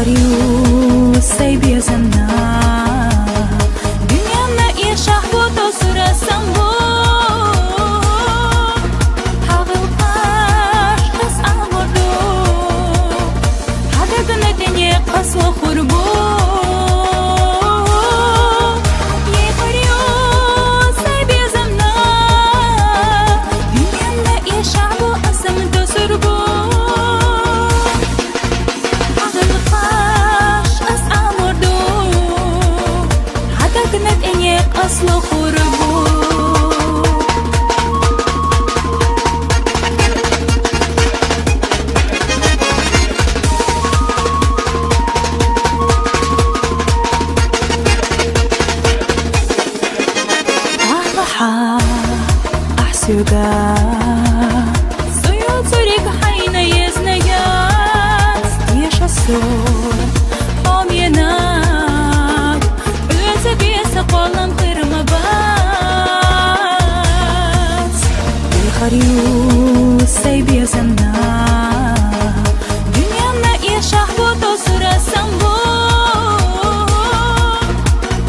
خريو سيبي زمنا دنيانا يشاح بوتو سورة سنبو حاغل قاش قس أمردو هذا قنتني قس وخربو أصل خربو أضحى أحسوغا سيوت سوريك حين يزنيات يشا السور قوم ينام بلوزة بيسا قولن خريو سيبي زمنا دنيانا يشاح بوتو سورة سنبو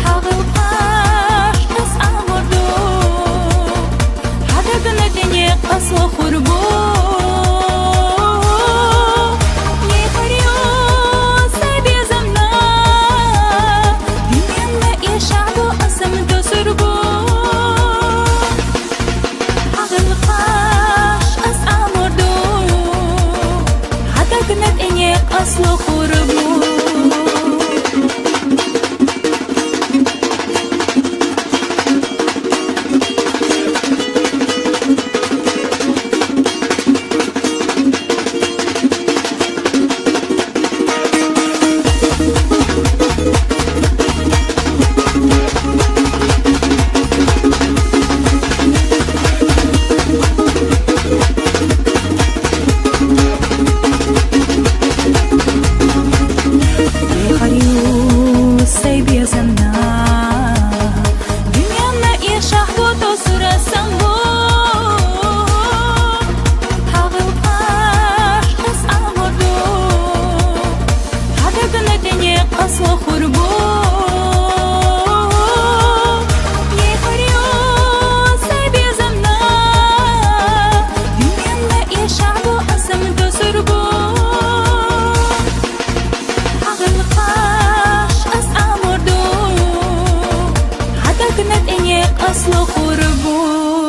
حاغل قاش قس أمردو هذا قنتني قس وخربو أصل خربو سيبي زمنا دنيانا يشاح بوتو سورة سنبو حاغل قاش قس أمردو هذا قنتني قس وخربو سيبي زمنا دنيانا يشاح بو أسمدو سربو حاغل قاش أصل خربو